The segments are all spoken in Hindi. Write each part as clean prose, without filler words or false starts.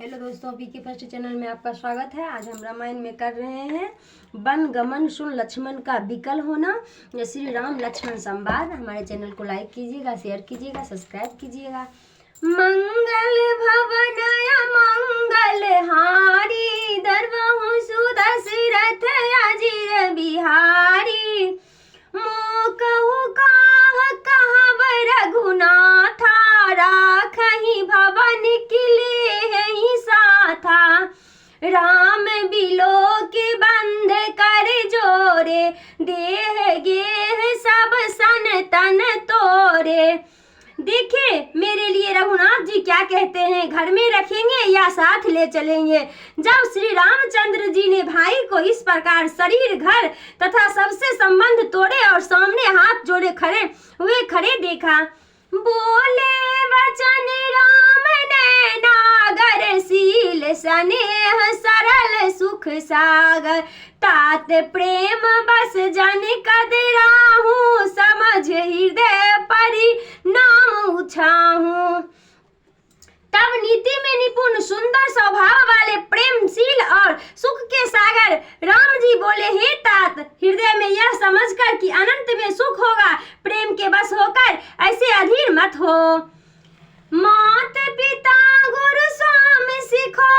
हेलो दोस्तों, पी के फर्स्ट चैनल में आपका स्वागत है। आज हम रामायण में कर रहे हैं वन गमन सुन लक्ष्मण का विकल होना, श्री राम लक्ष्मण संवाद। हमारे चैनल को लाइक कीजिएगा, शेयर कीजिएगा, सब्सक्राइब कीजिएगा। मंगल भवन मंगल हारी, दरबहु सुदशरथ अजिर बिहारी। मोकहु कहब रघुनाथा, राखहि भवन किले साथा। राम बिलो के बंध कर जोरे, देह गेह सब सन तन तोरे। देखिए मेरे लिए रघुनाथ जी क्या कहते हैं, घर में रखेंगे या साथ ले चलेंगे। जब श्री रामचंद्र जी ने भाई को इस प्रकार शरीर घर तथा सबसे संबंध तोड़े और सामने हाथ जोड़े खड़े देखा, बोले वचन राम ने नागर, शील स्नेह सरल सुख सागर। तात प्रेम बस जन कदराहू, समझ हृदय परि नाम उछाहू। तब नीति में निपुण सुंदर स्वभाव वाले प्रेमशील और सुख के सागर राम जी बोले, हे तात, हृदय में यह समझकर कि अनंत में सुख होगा, प्रेम के बस होकर ऐसे अधीर मत हो। मात पिता गुरु स्वामी सिखो,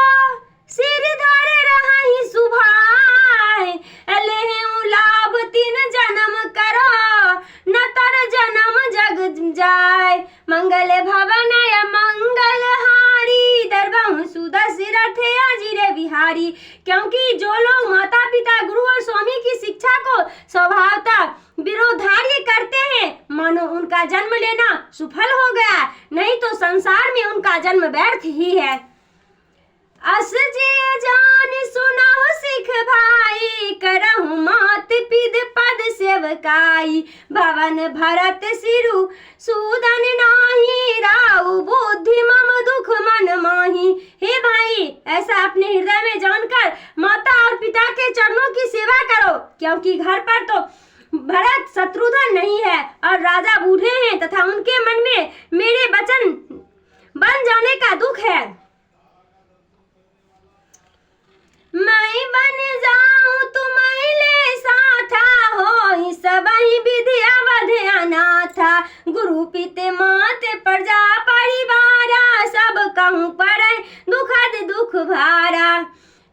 सिर धर रहहि सुभाय। लेहु लाभ तीन जन्म करो, न तर जन्म जग जाय। मंगल भवन मंगल हारी, दरबहु सुदशरथ अजिर बिहारी। क्योंकि जो लोग माता पिता गुरु और स्वामी की शिक्षा को स्वभावतः विरोधार्य करते हैं, मानो उनका जन्म लेना सुफल हो गया, नहीं तो संसार में उनका जन्म व्यर्थ ही है। अस जे जान सुनहु सिख भाई, करहु मात पिद पद सेवकाई। भवन भरत सिरु सूदन नाही, राउ बुद्धि मम दुख मन माही। हे भाई, ऐसा अपने हृदय में जानकर माता और पिता के चरणों की सेवा करो, क्योंकि घर पर तो भरत शत्रुघ्न नहीं है और राजा बूढ़े हैं तथा उनके मन में मेरे वचन बन जाने का दुख है। मैं बन जाऊं तुम्हारे साथा, हो सबहि विधि अवध अनाथा। गुरु पिते माते प्रजा परिवारा, सब कहूँ पड़े दुखद दुख भारा।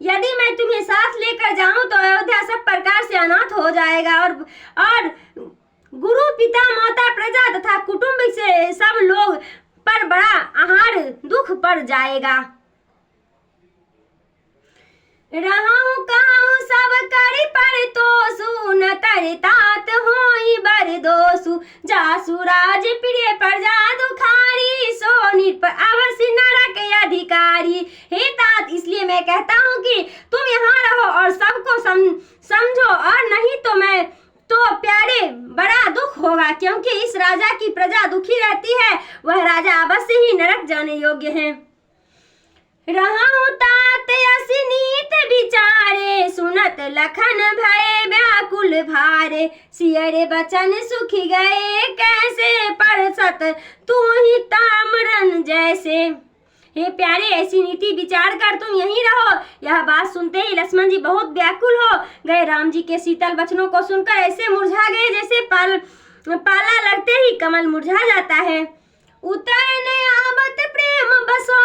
यदि मैं तुम्हें साथ लेकर जाऊं तो अयोध्या सब प्रकार से अनाथ हो जाएगा और गुरु पिता माता प्रजा तथा कुटुंब से सब लोग पर बड़ा आहार दुख पड़ जाएगा। रहूं कहूं सब करी पर तोसु, न तरि तात होई बर दोसु। जासु राज प्रिय प्रजा दुखारी, सो निप अवश्य नरक अधिकारी। हे तात, इसलिए मैं कहता हूँ कि तुम यहाँ रहो और सबको समझो, और नहीं तो मैं तो प्यारे बड़ा दुख होगा, क्योंकि इस राजा की प्रजा दुखी रहती है, वह राजा अवश्य ही नरक जाने योग्य है। रहूं तात असी नीत विचारे, सुनत लखन भय व्याकुल भारे। सियरे बचन सुखी गए कैसे, परसत तू ही ताम्रन जैसे। हे प्यारे, ऐसी नीति विचार कर तुम यहीं रहो। यह बात सुनते ही लक्ष्मण जी बहुत व्याकुल हो गए। राम जी के शीतल वचनों को सुनकर ऐसे मुरझा गए जैसे पाला लगते ही कमल मुरझा जाता है। उतरने आवत प्रेम बसो,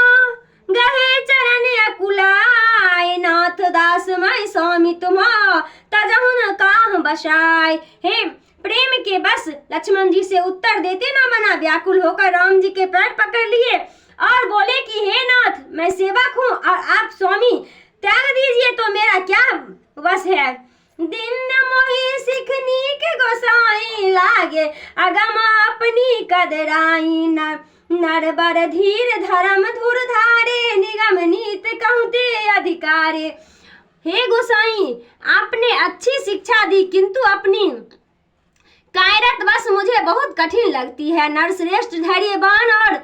गहे चरण अकुलाय। नाथ दास मैं स्वामी तुम्हारा, तजहु न काहु बसाय। हे प्रेम के बस लक्ष्मण जी से उत्तर देते न मना, व्याकुल होकर राम जी के पैर पकड़ लिए और बोले कि हे नाथ, मैं सेवक हूँ और आप स्वामी, त्याग दीजिए तो मेरा क्या वश है। दिन मोहि सिखनी के गोसाई, लागे अगम अपनी कदराई। नर बर धीर धर्म धुर धारे, निगम नीत कहते अधिकारे। हे गोसाई, आपने अच्छी शिक्षा दी, किंतु अपनी कायरत बस मुझे बहुत कठिन लगती है। नरश्रेष्ठ धैर्यवान और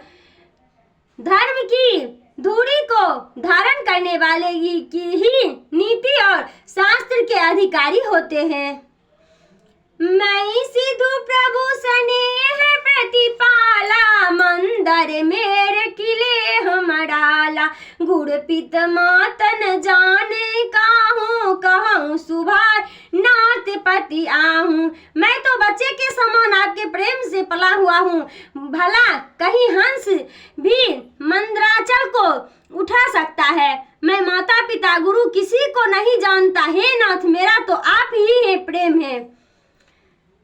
धर्म की धूरी को धारण करने वाले की ही नीति और शास्त्र के अधिकारी होते हैं। मैं सिद्धू प्रभु स्नेह रहती पाला, मंदर मेरे किले हम डाला। गुड़ पित मातन जाने कहूँ सुभार नाथ पति आहूँ। मैं तो बच्चे के समान आपके प्रेम से पला हुआ हूँ, भला कहीं हंस भी मंदराचल को उठा सकता है। मैं माता पिता गुरु किसी को नहीं जानता, हे नाथ मेरा तो आप ही है प्रेम है।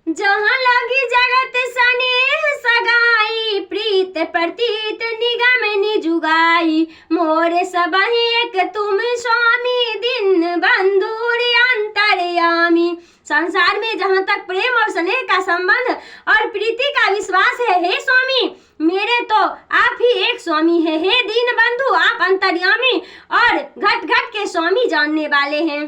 जहाँ लगी जगत स्नेह सगाई, प्रीत प्रतीत निगम निजुगाई। मोरे सब एक तुम स्वामी, दिन बंधुर अंतर्यामी। संसार में जहाँ तक प्रेम और स्नेह का संबंध और प्रीति का विश्वास है, हे स्वामी मेरे तो आप ही एक स्वामी है। हे दीन बंधु आप अंतर्यामी और घट घट के स्वामी जानने वाले हैं।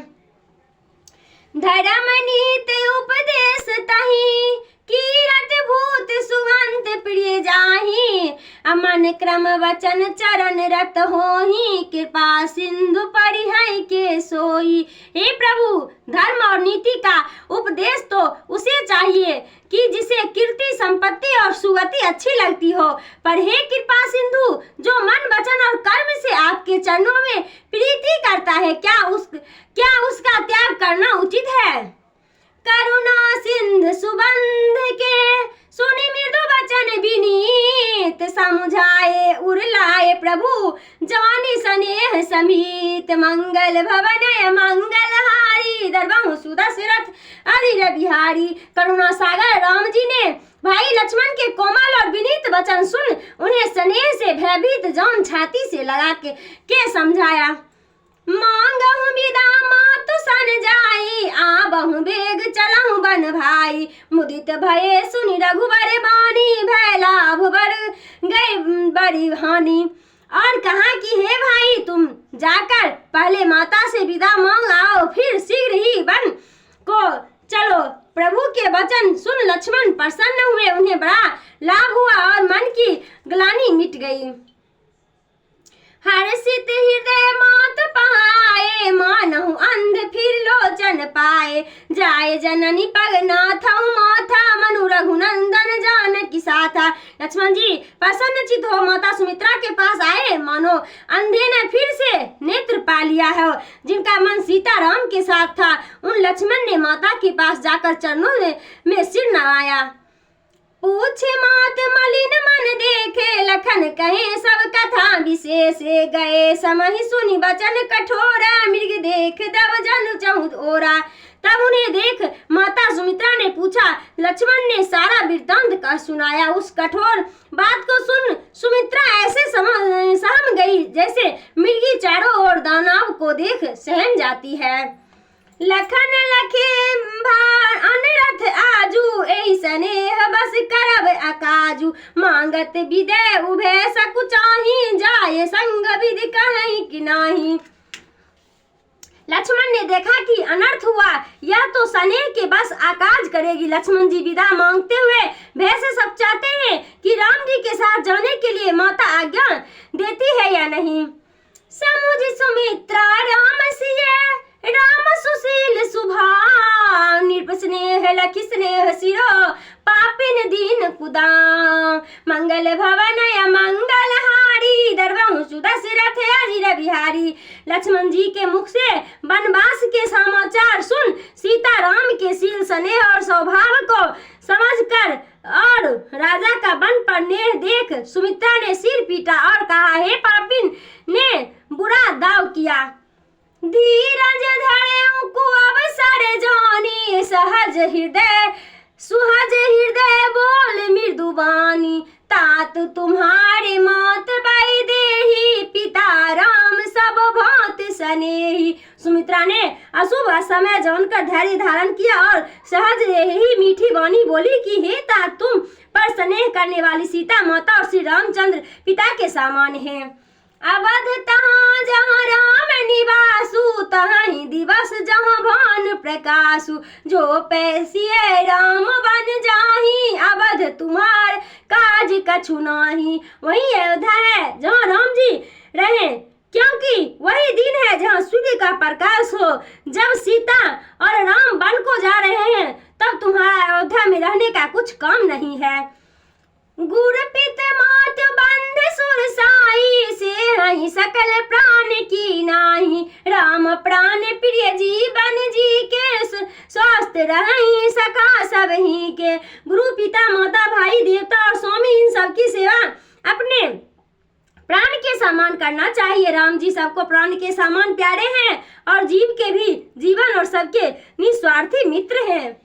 धर्म नीति उपदेश तही, कीरत भूत सुगंध प्रिय जाहि। अमन क्रम वचन चरण रत होहि, कृपा सिंधु परिहै के सोई। हे प्रभु धर्म और नीति का उपदेश तो उसे चाहिए कि जिसे कीर्ति संपत्ति और सुगति अच्छी लगती हो, पर हे कृपा सिंधु जो मन वचन और कर्म से आपके चरणों में प्रीति करता है, क्या उसका त्याग करना उचित है। करुणा सिंध सुबंध के, सुनि मृदु वचन विनीत। समझाए उरलाए प्रभु जानी स्नेह समीत। मंगल भवन मंगलहारी, दरबाहु सुदशरथ अधीर बिहारी। करुणा सागर राम जी ने भाई लक्ष्मण के कोमल और विनीत वचन सुन उन्हें स्नेह से भयभीत जान छाती से लगा के समझाया। मांगहु विदा मातु सन जाई, आबहु बेग चलहु बन भाई। मुदित भये सुनि रघुबर बानी, भय लाभ बर गई बड़ी हानि। और कहा कि हे भाई तुम जाकर पहले माता से विदा मांग आओ, फिर शीघ्र ही वन को चलो। प्रभु के वचन सुन लक्ष्मण प्रसन्न हुए, उन्हें बड़ा लाभ हुआ और मन की ग्लानि मिट गई। हर्षित हृदय मात पाए, मानहु अंध फिर लोचन पाए। जाय जननी पग नाथहु माथा, मनु रघुनंदन जानकी साथा। लक्ष्मण जी प्रसन्न चित हो माता सुमित्रा के पास आए, मानो अंधे ने फिर से नेत्र पा लिया है। जिनका मन सीता राम के साथ था, उन लक्ष्मण ने माता के पास जाकर चरणों में सिर नवाया। पूछे मात मलिन मन देखे, लखन कहे सब कथा विशेष। गए समहि सुनि वचन कठोरा, मृग देख तब जन चहु ओरा। तब उन्हें देख माता सुमित्रा ने पूछा, लक्ष्मण ने सारा वृत्तांत कह सुनाया। उस कठोर बात को सुन सुमित्रा ऐसे सहम गई जैसे मृगी चारों ओर दानव को देख सहम जाती है। लखन लखे भार अनरथ आजू, एहि स्नेह बस करब अकाजू। मांगत विदय उभय सकुचाही, जाय संग विधि कहीं कि नाही। लक्ष्मण ने देखा कि अनर्थ हुआ, यह तो स्नेह के बस आकाज करेगी। लक्ष्मण जी विदा मांगते हुए भय से सब चाहते हैं कि राम जी के साथ जाने के लिए माता आज्ञा देती है या नहीं। समुझ सुमित्रा राम सिय, राम सुशील सुभाव। नृप स्नेह लखि स्नेह सिरो, पापिन दीन कुदाम। मंगल भवन मंगल हारी, दरबाहु सुदशरथ अधीर बिहारी। लक्ष्मण जी के मुख से वनवास के समाचार सुन सीता राम के शील स्नेह और स्वभाव को समझकर और राजा का बन पर नेह देख सुमित्रा ने सिर पीटा और कहा, हे पापिन ने बुरा दाव किया। धीरज धरे को अवसर जानी, सहज हृदय सुहज हृदय बोल मृदुबानी। तात तुम्हारे मात बाई देही, पिता राम सब भांत स्नेही। सुमित्रा ने अशुभ समय जानकर धैर्य धारण किया और सहज यही मीठी वाणी बोली कि हे तात तुम पर स्नेह करने वाली सीता माता और श्री रामचंद्र पिता के समान हैं। अवध तहाँ जहाँ राम निवासु, तहाँ ही दिवस जहाँ भान प्रकाशु। जो पैसिए राम बन जाही, अवध तुम्हार काज कछु नाही। वही अयोध्या है जहाँ राम जी रहे, क्योंकि वही दिन है जहाँ सूर्य का प्रकाश हो। जब सीता और राम वन को जा रहे हैं, तब तुम्हारा अयोध्या में रहने का कुछ काम नहीं है। गुर पित मात बंध सुर साई, से हई सकल प्राण की नाही। राम प्राण प्रिय जीवन जी के, स्वस्थ रही सका सब ही के। गुरु पिता माता भाई देवता और स्वामी इन सबकी सेवा अपने प्राण के समान करना चाहिए। राम जी सबको प्राण के समान प्यारे हैं और जीव के भी जीवन और सबके निस्वार्थी मित्र हैं।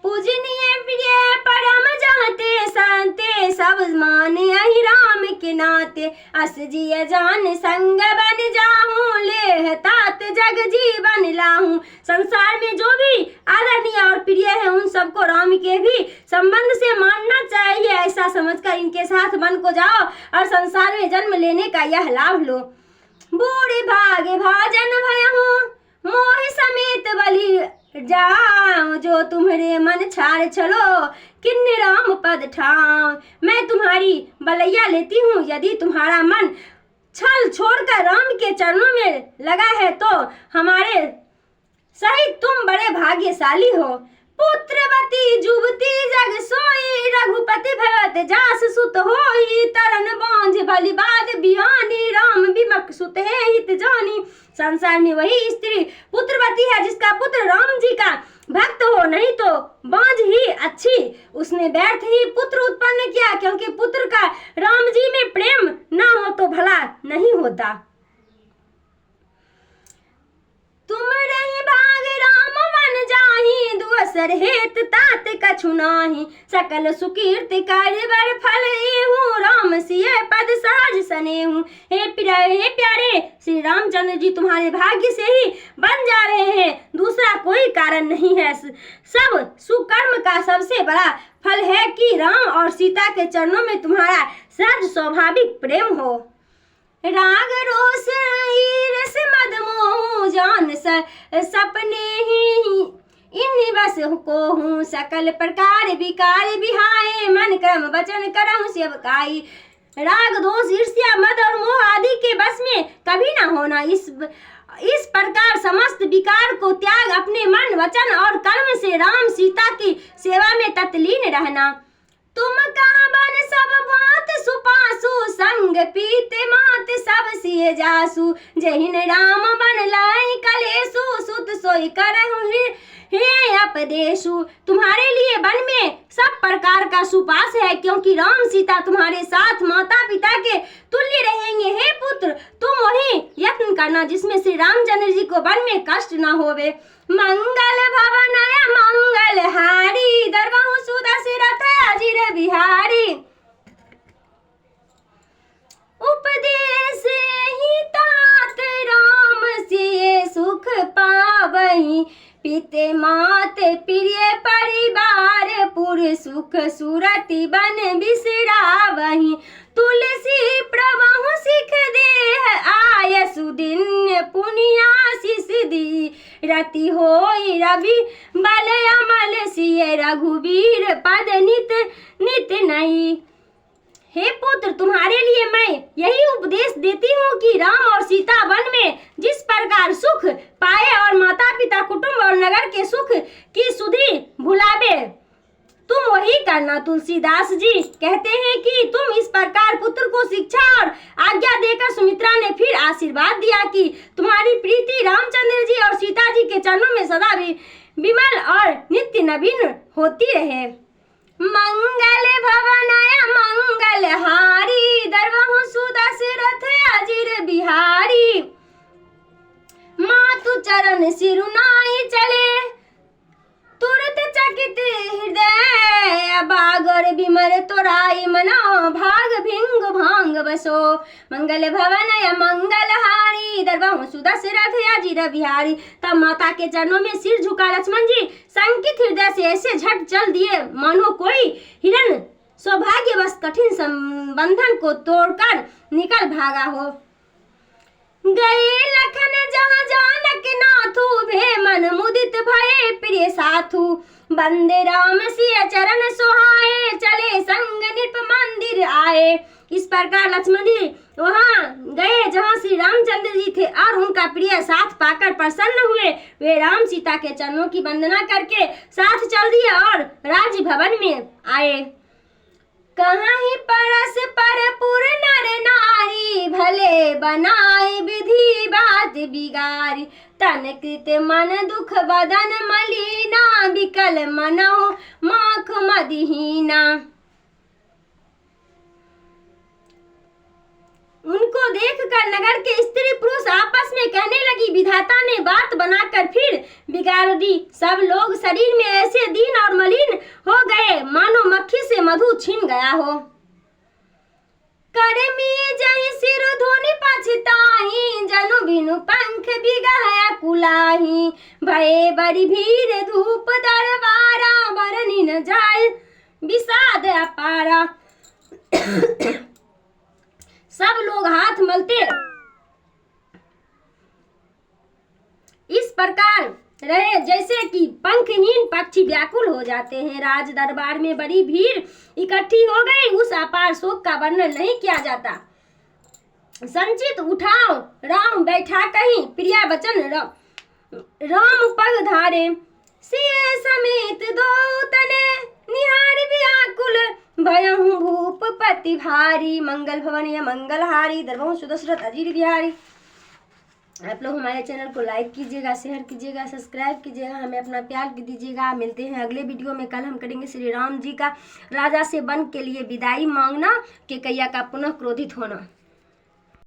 पूजनीय प्रिय परम जाते संते, सब माने अहि राम के नाते। अस जिय जान संग बन जाऊं, ले तात जग जीवन लाऊं। संसार में जो भी आदरणीय और प्रिय है उन सबको राम के भी संबंध से मानना चाहिए। ऐसा समझकर इनके साथ वन को जाओ और संसार में जन्म लेने का यह लाभ लो। बूढ़े भागे भाजन भयहूँ, मोह समेत बलि जाओ। जो तुम्हारे मन छाड़ चलो, किन्ने राम पद ठाओ। मैं तुम्हारी बलैया लेती हूँ, यदि तुम्हारा मन छल छोड़कर राम के चरणों में लगा है तो हमारे सहित तुम बड़े भाग्यशाली हो। पुत्रवती जुबती जग सोई, रघुपति भगत जास सुत होई। तरन बांझ भली बात बिहानी, राम बिमक सुत है हित जानी। संसार में वही स्त्री पुत्रवती है जिसका पुत्र राम जी का भक्त हो, नहीं तो बांझ ही अच्छी। उसने व्यर्थ ही पुत्र उत्पन्न किया, क्योंकि पुत्र का राम जी में प्रेम न हो तो भला नहीं होता। तुम रही भाग राम बन जाही, दुअसर हेत तात कछु नाही। सकल सुकीर्ति कार्य बर फल एहूँ, राम सिय पद सहज सनेहूँ। हे प्यारे श्री रामचंद्र जी तुम्हारे भाग्य से ही बन जा रहे हैं, दूसरा कोई कारण नहीं है। सब सुकर्म का सबसे बड़ा फल है कि राम और सीता के चरणों में तुम्हारा सहज स्वाभाविक प्रेम हो। राग रोष ईर्ष मद मोह, जान सपने ही इन बस को हूँ। सकल प्रकार विकार बिहाए, मन क्रम वचन करहु सेवकाई। राग दोष ईर्ष्या मद और मोह आदि के बस में कभी न होना। इस प्रकार समस्त विकार को त्याग अपने मन वचन और कर्म से राम सीता की सेवा में तत्लीन रहना। तुम कहाँ बन सब बात सुपासु, संग पीते मात सब सिए जासु। जहिन राम बन लाई कलेसु, सुत सोई करहु हे अपदेशु। तुम्हारे लिए वन में सब प्रकार का सुपास है, क्योंकि राम सीता तुम्हारे साथ माता पिता के तुल्य रहेंगे। हे पुत्र, तुम वही यत्न करना जिसमें श्री रामचंद्र जी को वन में कष्ट न होवे। मंगल भवनय मंगल हारी, दरबहु सुदशरथ अजिर बिहारी। उपदेश ही तात राम से सुख पावही, पिते मात प्रिय परिवार पुर सुख सुरति बन बिसरावही। तुलसी प्रभु सिख देह आय सुदिन पुण्याशिष दी। रति होई रवि बल अमल सिय रघुवीर पद नित नित नहीं। हे पुत्र, तुम्हारे लिए मैं यही उपदेश देती हूँ कि राम और सीता वन में जिस प्रकार सुख पाए और माता पिता कुटुंब और नगर के सुख की सुधि भुलावे, तुम वही करना। तुलसीदास जी कहते हैं कि तुम इस प्रकार पुत्र को शिक्षा और आज्ञा देकर सुमित्रा ने फिर आशीर्वाद दिया कि तुम्हारी प्रीति रामचंद्र जी और सीता जी के चरणों में सदा विमल और नित्य नवीन होती रहे। मंगल भवनय मंगल हारी, दरबहु सुदशरथ अजिर बिहारी। मातु चरण सिरुनाई चले, तुरत चकित हृदय बागर बिमर तोराई मनो। भाग भिंग भांग बसो, मंगल भवनय मंगल हारी, दरबहु सुदशरथ अजिर बिहारी। तब माता के चरणों में सिर झुका लक्ष्मण जी संकित हृदय से ऐसे झट चल दिए मानो कोई हिरण सौभाग्यवश कठिन संबंधन को तोड़कर निकल भागा हो। गए लखन जहाँ जानक नाथू, भे मन मुदित भये प्रिय साथू। बंदे राम सिय चरण सोहाए, चले संग नृप मंदिर आए। इस प्रकार लक्ष्मण जी वहाँ गए जहाँ श्री रामचंद्र जी थे और उनका प्रिय साथ पाकर प्रसन्न हुए। वे राम सीता के चरणों की वंदना करके साथ चल दिए और राज्य भवन में आए। कहाँ ही परस पर पुर नर नारी, भले बनाए विधि बात बिगारी। तन कृत मन दुख बदन मलिना, विकल मनौ माख मदहीना। उनको देखकर नगर के स्त्री पुरुष आपस में कहने लगी, विधाता ने बात बनाकर फिर बिगाड़ दी। सब लोग शरीर में ऐसे दीन और मलिन हो गए मानो मक्खी से मधु छिन गया हो। करमी जय सिर धोनी पछताही, जनु बिनु पंख बिगह कुलाही। भये बड़ी भीड़ धूप दरबारा, बरनी न जाय विषाद अपारा। सब लोग हाथ मलते इस प्रकार रहे जैसे कि पंखहीन पक्षी व्याकुल हो जाते हैं। राज दरबार में बड़ी भीड़ इकट्ठी हो गई। उस अपार शोक का वर्णन नहीं किया जाता। संचित उठाओ राम बैठा कहीं, प्रिया वचन राम पग धारे। सिय समेत दो तने, निहार व्याकुल भयहु भूपति भारी। मंगल भवन या मंगलहारी, दरबहु सुदशरथ अजीर बिहारी। आप लोग हमारे चैनल को लाइक कीजिएगा, शेयर कीजिएगा, सब्सक्राइब कीजिएगा, हमें अपना प्यार दीजिएगा। मिलते हैं अगले वीडियो में। कल हम करेंगे श्री राम जी का राजा से वन के लिए विदाई मांगना, केकैया का पुनः क्रोधित होना।